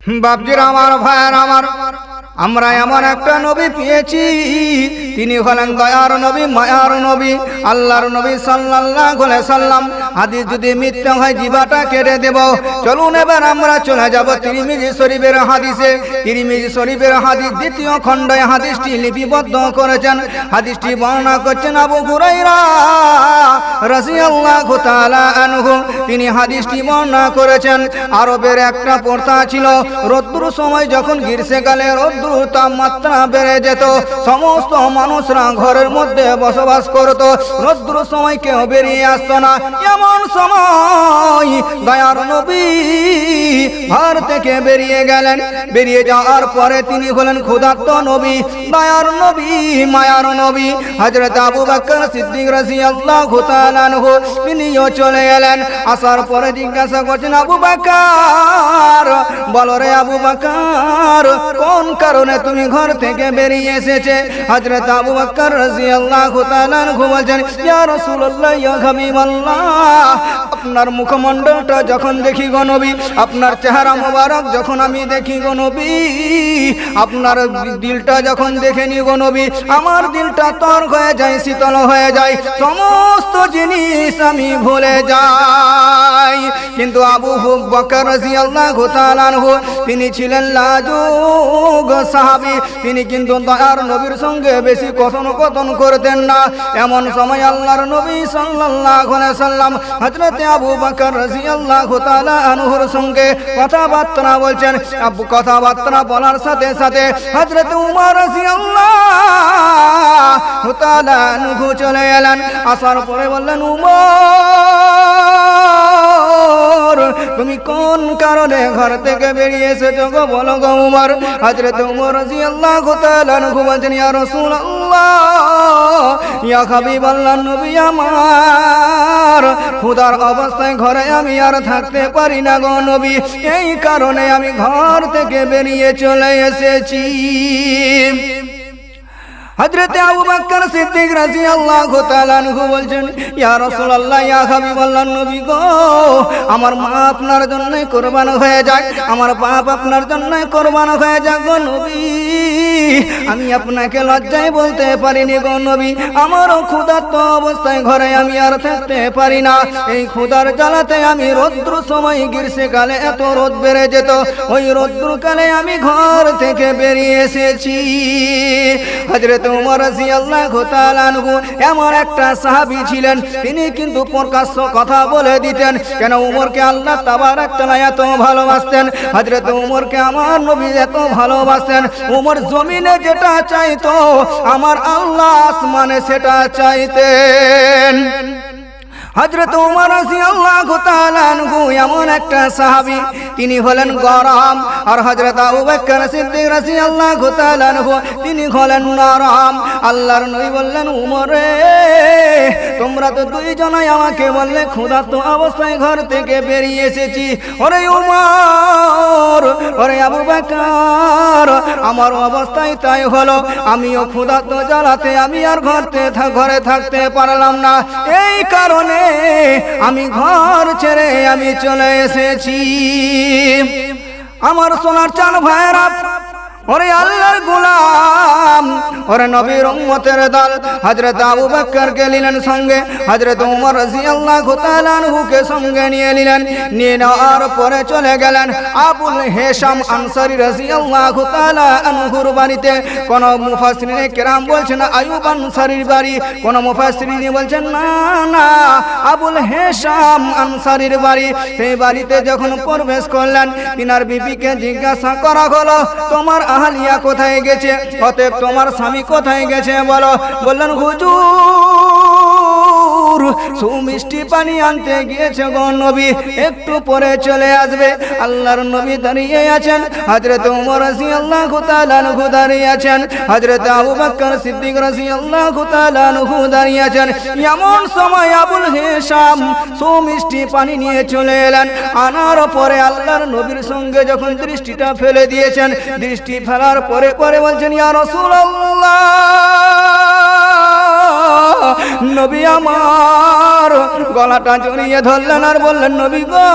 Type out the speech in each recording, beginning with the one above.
বাপজির আমার, ভাইয়ের আমার, আমরা এমন একটা নবী পেয়েছি, তিনি হলেন দয়ার নবী, মায়ার নবী, আল্লাহর নবী সাল্লাল্লাহু আলাইহি সাল্লাম। হাদিস যদি মিথ্যা হয় জিবাটা কেটে দেব। চলুন এবার আমরা চলে যাব তিরমিজি শরীফের হাদিসে। তিরমিজি শরীফের হাদিস দ্বিতীয় খণ্ডে হাদিসটি লিপিবদ্ধ করেছেন। হাদিসটি বর্ণনা করছেন আবু হুরায়রা রাদিয়াল্লাহু তাআলা আনহু। তিনি হাদিসটি বর্ণনা করেছেন, আরবের একটা প্রথা ছিল, রৌদ্র সময় যখন গ্রীষ্মকালে রৌদ্র তাপমাত্রা বেড়ে যেত, সমস্ত মানুষরা ঘরের মধ্যে বসবাস করত, রৌদ্র সময় কেউ বেরিয়ে আসতো না। এমন সময় দয়ার নবী ঘর থেকে বেরিয়ে গেলেন। বেরিয়ে যাওয়ার পরে তিনি হলেন ক্ষুধার্ত নবী, দয়ার নবী, মায়ার নবী। হযরত আবু বকর সিদ্দিক রাদিয়াল্লাহু তাআলা আনহু তিনিও চলে এলেন। আসার পরে জিজ্ঞাসা করছেন, আবু বকর বলো রে আবু বকর, কোন কারণে তুমি ঘর থেকে বেরিয়ে এসেছে? হযরত আবু বকর রাদিয়াল্লাহু তাআলা আনহু বলেন, ইয়া রাসূলুল্লাহ, ইয়া হাবিবাল্লাহ, আপনার মুখমণ্ডলটা যখন দেখি গো নবী, আপনার চেহারা মোবারক যখন আমি দেখি গো নবী, আপনার দিলটা যখন দেখে নি গো নবী, আমার দিলটা তর হয়ে যায়, শীতল হয়ে যায়, সমস্ত জিনিস আমি ভুলে যাই। কিন্তু আবু বকর রাদিয়াল্লাহু তাআলা আনহু তিনি ছিলেন লাজুক সাহাবী, তিনি কিন্তু দয়ার নবীর সঙ্গে বেশি কথোপকথন করতেন না। এমন সময় আল্লাহর নবী সাল্লাল্লাহু আলাইহি সাল্লাম হযরত আবু বকর রাদিয়াল্লাহু তাআলা আনহুর সঙ্গে কথাবার্তা বলছেন। কথাবার্তা বলার সাথে সাথে হযরত উমর রাদিয়াল্লাহু তাআলা আনহু চলে এলেন। আসার পরে বললেন, উমর, তুমি কোন কারণে ঘর থেকে বেরিয়ে এসেছো গো, বলো গো উমর। হযরত উমর রাদিয়াল্লাহু তাআলা আনহু বলেন, ইয়া রাসূলুল্লাহ, ইয়া হাবিবাল্লাহ, নবী আমার, ক্ষুধার অবস্থায় ঘরে আমি আর থাকতে পারি না গো নবী, এই কারণে আমি ঘর থেকে বেরিয়ে চলে এসেছি। হযরত আবু বকর সিদ্দিক রাদিয়াল্লাহু তাআলা আনহু বলছেন, ইয়া রাসূলুল্লাহ, ইয়া হাবিবাল্লাহ, নবী গো, আমার মা আপনার জন্য কুরবান হয়ে যায়, আমার বাপ আপনার জন্য কুরবান হয়ে যায় গো নবী, আমি আপনাকে লজ্জায় বলতে পারিনি গো নবী, আমারও ক্ষুধার্ত অবস্থায় ঘরে আমি আর থাকতে পারি না, এই ক্ষুধার জ্বালাতে আমি রৌদ্র সময় গ্রীষ্মকালে এত রোদ বেড়ে যেত, ওই রৌদ্রকালে আমি ঘর থেকে বেরিয়ে এসেছি। হযরত উমর রাদিয়াল্লাহু তাআলা আনহু এমন একটা সাহাবী ছিলেন, তিনি কিন্তু প্রকাশ্য কথা বলে দিতেন। কেন? উমরকে আল্লাহ তাবারাক তাআলা এত ভালোবাসতেন, হযরত উমরকে আমার নবী এত ভালোবাসতেন, উমর জমিনে যেটা চাইতো আমার আল্লাহ আসমানে সেটা চাইতেন। হযরত উমর রাদিয়াল্লাহু তাআলা আনহু এমন একটা সাহাবী, তিনি হলেন গরম, আর হযরত আবু বকর সিদ্দিক রাদিয়াল্লাহু তাআলা আনহু তিনি হলেন নরম। আল্লাহর নবী বললেন, উমর রে, তোমরা তো দুইজনাই আমাকে বললে ক্ষুধার্ত অবস্থায় ঘর থেকে বেরিয়ে এসেছি, ওরে উমর, ওরে আবু বকর, আমার অবস্থায় তাই হলো, আমিও ক্ষুধার্ত জ্বালাতে আমি আর ঘরে থাকতে পারলাম না, এই কারণে আমি ঘর ছেড়ে আমি চলে এসেছি। আমার সোনার চান ভাইরা, ওরে আল্লাহর গোলাম, ওরে নবীর উম্মতের দল, হযরত আবু বকর কে নিলেন সঙ্গে, হযরত উমর রাদিয়াল্লাহু তাআলা আনহুকে সঙ্গে নিয়ে নিলেন। নিয়ে নেওয়ার পরে চলে গেলেন আবুল হেশাম আনসারী রাদিয়াল্লাহু তাআলা আনহুর বাড়িতে। কোন মুফাসসিরিনে কেরাম বলছেন আইয়ুব আনসারীর বাড়ি, কোন মুফাসসিরিনে বলছেন না না আবুল হেশাম আনসারীর বাড়ি। সেই বাড়িতে যখন প্রবেশ করলেন, তিনার বিবিকে জিজ্ঞাসা করা হলো, তোমার আহলিয়া কোথায় গেছে, অতএব তোমার স্বামী কোথায় গেছে বলো। বললেন, হুজুর সুমিষ্টি পানি আনতে গিয়েছে গো নবী, একটু পরে চলে আসবে। আল্লাহর নবী দাঁড়িয়ে আছেন, হযরত উমর রাদিয়াল্লাহু তাআলা আনহু দাঁড়িয়ে আছেন, হযরত আবু বকর সিদ্দিক রাদিয়াল্লাহু তাআলা আনহু দাঁড়িয়ে আছেন। এমন সময় আবুল হেশাম সুমিষ্টি পানি নিয়ে চলে এলেন। আনার পরে আল্লাহর নবীর সঙ্গে যখন দৃষ্টিটা ফেলে দিয়েছেন, দৃষ্টি ফেলার পরে বলছেন, ইয়া রাসূলুল্লাহ, নবী আমার গলাটা জড়িয়ে ধরলেন আর বললেন, নবী গো,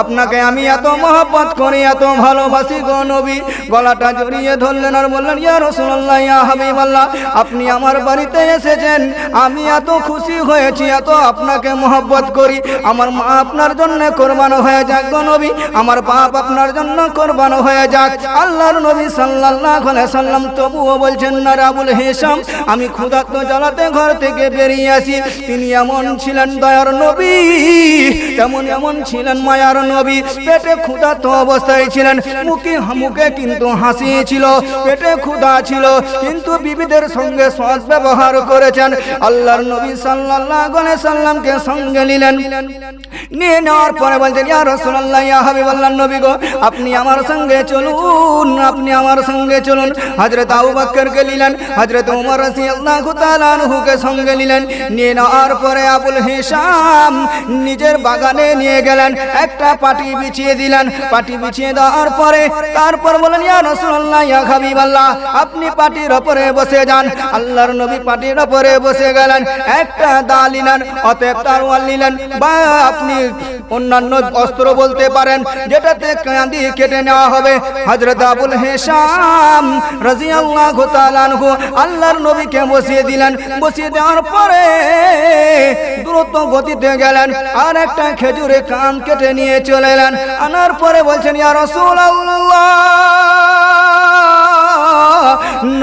আপনাকে আমি এত মহব্বত করি, এত ভালোবাসি গো নবী। গলাটা জড়িয়ে ধরলেন আর বললেন, ইয়া রাসূলুল্লাহ, ইয়া হাবিবাল্লাহ, আপনি আমার বাড়িতে এসেছেন, আমি এত খুশি হয়েছি, এত আপনাকে মহব্বত করি। আমার মা আপনার জন্য কোরবান হয়ে যাক গো নবী, আমার বাপ আপনার জন্য কোরবান হয়ে যাক। আল্লাহর নবী সাল্লাল্লাহু আলাইহি সাল্লাম তবুও বলছেন না, আবুল হিশাম, আমি ক্ষুধার্ত জ্বালাতে ঘর থেকে বেরিয়ে আসি। তিনি এমন ছিলেন দয়ার নবী, এমন ছিলেন মায়ার নবী। পেটে ক্ষুধার্ত অবস্থায় ছিলেন, মুখে কিন্তু হাসি ছিল, পেটে ক্ষুধা ছিল, কিন্তু বিবিদের সঙ্গে সৎ ব্যবহার করেছেন। আল্লাহর নবী সাল্লাল্লাহু আলাইহি সাল্লামকে সঙ্গে নিলেন, নিয়ে নেওয়ার পরে বলছেন, ইয়া রাসূলুল্লাহ, ইয়া হাবিবাল্লাহ, নবী গো, আপনি আমার সঙ্গে চলুন, আপনি আমার সঙ্গে চলুন। হযরত আবু বকরকে নিলেন, হযরত ওমর রাদিয়াল্লাহু তাআলা আনহুকে সঙ্গে নিলেন। নিয়ে নেওয়ার পরে আবুল হিশাম নিজের বাগানে নিয়ে গেলেন, একটা পাটি বিছিয়ে দিলেন। পাটি বিছিয়ে দেওয়ার পরে তারপর বলেন, ইয়া রাসূলুল্লাহ, ইয়া হাবিবাল্লাহ, আপনি পাটির উপরে বসে যান। আল্লাহর নবী পাটির উপরে বসে গেলেন। একটা দা নিলেন, অতএব তরোয়াল নিলেন, বা আপনি অন্যান্য অস্ত্র বলতে পারেন, যেটাতে কাঁদি কেটে নেওয়া হবে। হযরত আবুল হিশাম রাদিয়াল্লাহু তাআলা আনহু আল্লাহর নবীকে বসিয়ে দিলেন। বসিয়ে দেওয়ার পরে দ্রুত গতিতে গেলেন, আর একটা খেজুরে কান কেটে নিয়ে চলে এলেন। আনার পরে বলছেন, ইয়া রাসূলুল্লাহ,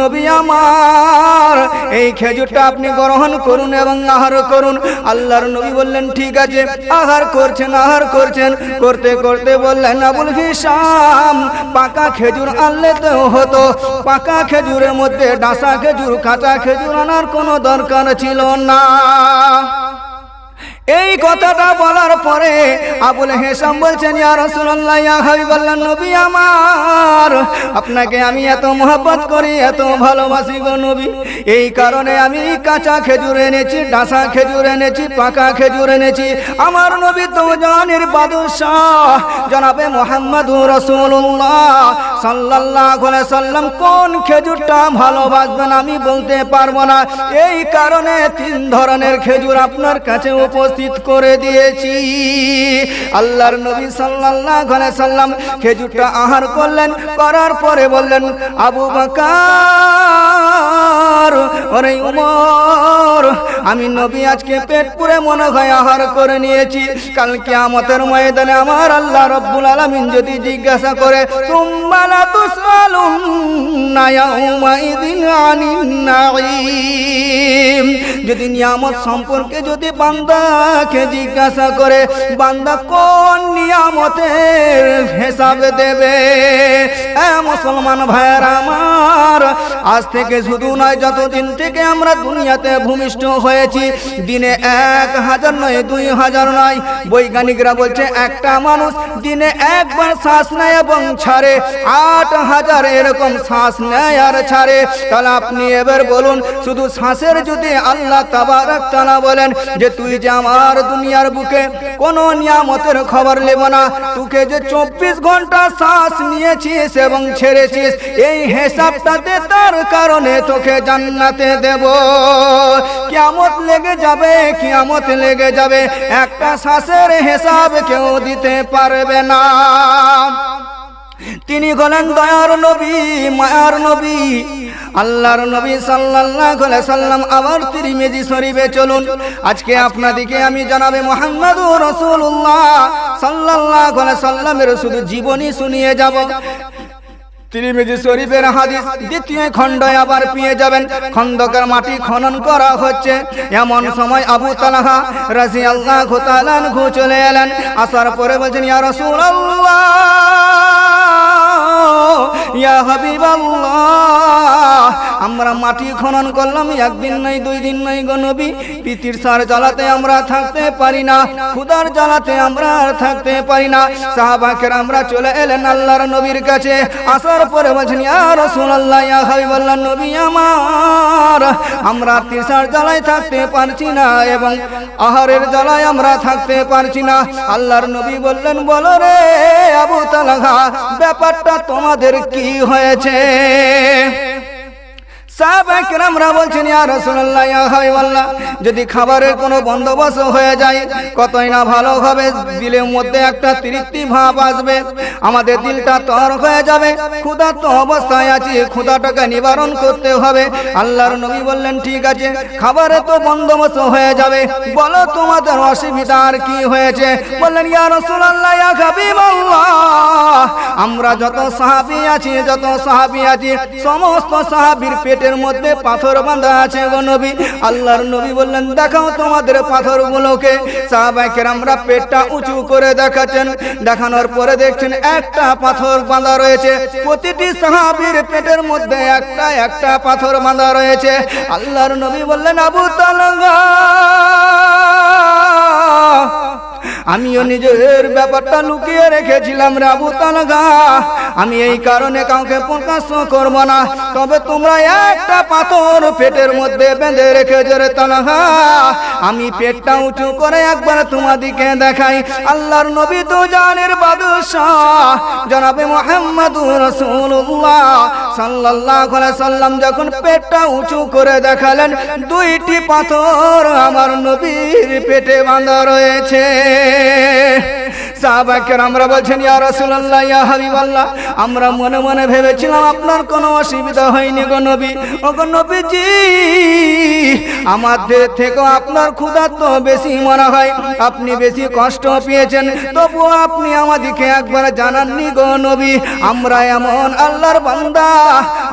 নবী আমার, এই খেজুরটা আপনি গ্রহণ করুন এবং আহার করুন। আল্লাহর নবী বললেন, ঠিক আছে। আহার করছেন, করতে করতে বললেন, আবুল হিশাম, পাকা খেজুর আনলে তো হতো, পাকা খেজুরের মধ্যে ডাসা খেজুর, কাঁচা খেজুর আনার কোনো দরকার ছিল না। এই কথাটা বলার পরে আবুল হিশাম বলছেন, ইয়া রাসূলুল্লাহ, ইয়া হাবিবাল্লাহ, নবী আমার, আপনাকে আমি এত মহব্বত করি, এত ভালোবাসি গো নবী, এই কারণে আমি কাঁচা খেজুর এনেছি, ডাসা খেজুর এনেছি, পাকা খেজুর এনেছি। আমার নবী তো জানের বাদশাহ জনাবে মুহাম্মদুর রাসূলুল্লাহ সাল্লাল্লাহু আলাইহি সাল্লাম কোন খেজুরটা ভালোবাসবেন আমি বলতে পারবো না। এই কারণে 3 ধরনের খেজুর আপনার কাছে উপস্থিত করে দিয়েছি। আল্লাহর নবী সাল্লাল্লাহু আলাইহি সাল্লাম খেজুরটা আহার করলেন, করার পরে বললেন, আবু বকর, ওরে ওমর, আমি নবী আজকে পেট পুরে মনে হয় আহার করে নিয়েছি। কাল কিয়ামতের ময়দানে আমার আল্লাহ রাব্বুল আলামিন যদি জিজ্ঞাসা করে, সুম্মা লা তুসআলুন্না ইয়াউমাইযিন আনিন নাঈম, যদি নিয়ামত সম্পর্কে যদি বান্দাকে জিজ্ঞাসা করে, বান্দা কোন নিয়ামতের হিসাব দেবে? মুসলমান ভাইরা আমার, আজ থেকে শুধু নয়, যতদিন থেকে আমরা দুনিয়াতে ভূমিষ্ঠ হয়েছি, দিনে 1000 নয়, 2000 নয়, বৈজ্ঞানিকরা বলছে একটা মানুষ দিনে একবার শ্বাস নেয় এবং ছাড়ে, 8000 এরকম শ্বাস নেয় আর ছাড়ে। তাহলে আপনি এবার বলুন, শুধু শ্বাসের যদি আল্লাহ তাবারক তাআলা বলেন যে তুই যে আমার দুনিয়ার বুকে কোনো নিয়ামতের খবর নেব না, তোকে যে 24 ঘন্টা শ্বাস নিয়েছিস এবং ছেড়েছিস, এই হিসাবটাতে তার কারণে তোকে জান্নাতে দেব। কিয়ামত লেগে যাবে, কিয়ামত লেগে যাবে, একটা শ্বাসের হিসাব কেউ দিতে পারবে না। তিনি হলেন দয়ার নবী, মায়ার নবী, আল্লাহর নবী সাল্লাল্লাহু আলাইহি সাল্লাম। আবার তিরমিজি শরীফে চলুন, আজকে আপনাদেরকে আমি জানাবে মুহাম্মদুর রাসূলুল্লাহ সাল্লাল্লাহু আলাইহি সাল্লামের শুধু জীবনী শুনিয়ে যাব। তিরমিজি শরীফের হাদিস 2য় খণ্ডে আবার পেয়ে যাবেন। খন্দকের মাটি খনন করা হচ্ছে, এমন সময় আবু তালহা রাদিয়াল্লাহু তাআলা আনহু চলে এলেন। আসার পরে বলছেন, ইয়া রাসূলুল্লাহ, ইয়া হাবিবাল্লাহ, আমরা মাটি খনন করলাম, 1 দিন নয়, 2 দিন নয় গো নবী, পিতির সার জ্বালাতে আমরা থাকতে পারি না, ক্ষুধার জ্বালাতে আমরা থাকতে পারি না। সাহাবা কেরামরা চলে এলেন আল্লাহর নবীর কাছে। আসার পরে বলছেন, ইয়া রাসূলুল্লাহ, ইয়া হাবিবাল্লাহ, নবী আমার, আমরা তৃষার জ্বালায় থাকতে পারছি না এবং আহারের জ্বালায় আমরা থাকতে পারছি না। আল্লাহর নবী বললেন, বলো রে আবু তালহা, ব্যাপারটা তোমাদের কি হয়েছে? সাহাবায়ে কেরামরা বলছেন ইয়া রাসূলুল্লাহ ইয়া হাবিবাল্লাহ যদি খাবারের কোনো বন্দোবস্ত হয়ে যায় কতই না ভালো হবে, দিলের মধ্যে একটা তৃপ্তি ভাব আসবে, আমাদের দিলটা তর হয়ে যাবে। ক্ষুধার্ত অবস্থায় আছি, ক্ষুধাটাকে নিবারণ করতে হবে। আল্লাহর নবী বললেন ঠিক আছে, খাবারে তো বন্দোবস্ত হয়ে যাবে, বলো তোমাদের অসুবিধা আর কি হয়েছে? বললেন ইয়া রাসূলুল্লাহ ইয়া হাবিবাল্লাহ আমরা যত সাহাবী আছি সমস্ত সাহাবীর পেটের মধ্যে পাথর বাঁধা আছে গো নবী। আল্লাহর নবী বললেন দেখাও তোমাদের পাথরগুলোকে। সাহাবায়ে কেরামরা পেটটা উঁচু করে দেখাচ্ছেন, দেখানোর পরে দেখছেন একটা পাথর বাঁধা রয়েছে, প্রতিটি সাহাবীর পেটের মধ্যে একটা একটা পাথর বাঁধা রয়েছে। আল্লাহর নবী বললেন আবু তালহা আমিও নিজের ব্যাপারটা লুকিয়ে রেখেছিলাম রে আবু তালহা, আমি এই কারণে কাউকে প্রকাশ করব না, তবে তোমরা একটা পাথর পেটের মধ্যে বেঁধে রেখেছো রে তালহা। আমি পেটটা উঁচু করে একবার তোমাদিকে দেখাই। আল্লাহর নবী তো জানের বাদশাহ জনাবে মুহাম্মদুর রাসূলুল্লাহ সাল্লাল্লাহু আলাইহি সাল্লাম যখন পেটটা উঁচু করে দেখালেন, দুইটি পাথর আমার নবীর পেটে বাঁধা রয়েছে। সাহাবায়ে কেরামরা বলছেন ইয়া রাসূলুল্লাহ ইয়া হাবিবাল্লাহ আমরা মনে মনে ভেবেছিলাম আপনার কোনো অসুবিধা হয়নি গো নবী। ও গো নবীজি আমাদের থেকে আপনার ক্ষুধা তো বেশি মনে হয়, আপনি বেশি কষ্ট পেয়েছেন, তবু আপনি আমাদেরকে একবার জানাননি গো নবী। আমরা এমন আল্লাহর বান্দা,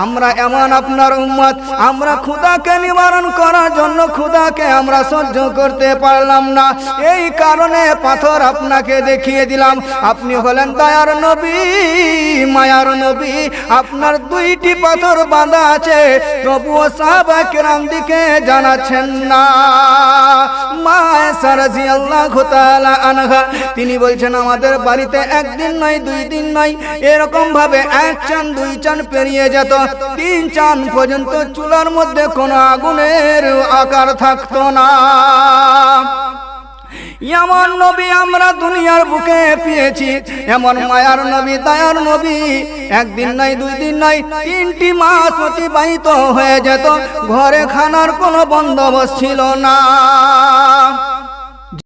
আমরা এমন আপনার উম্মত, আমরা ক্ষুধাকে নিবারণ করার জন্য ক্ষুধাকে আমরা সহ্য করতে পারলাম না, এই কারণে পাথর আপনাকে দেখিয়ে দিলাম। আপনি হলেন দয়ার নবী, মায়ার নবী, আপনার দুইটি পাথর বাঁধা আছে, তবুও সাহাবায়ে কেরাম দিকে জানাচ্ছেন না। মা আয়েশা রাদিয়াল্লাহু তাআলা আনহা তিনি বলছেন আমাদের বাড়িতে একদিন নয় দুই দিন নয়, এরকম ভাবে এক চান দুই চান পেরিয়ে যেত, তিন চান পর্যন্ত চুলার মধ্যে কোনো আগুনের আকার থাকতো না। এমন নবী আমরা দুনিয়ার বুকে পেয়েছি, এমন মায়ার নবী, দয়ার নবী, একদিন নয় দুই দিন নয় 3টি মাস অতিবাহিত হয়ে যেত, ঘরে খানার কোনো বন্দোবস্ত ছিল না।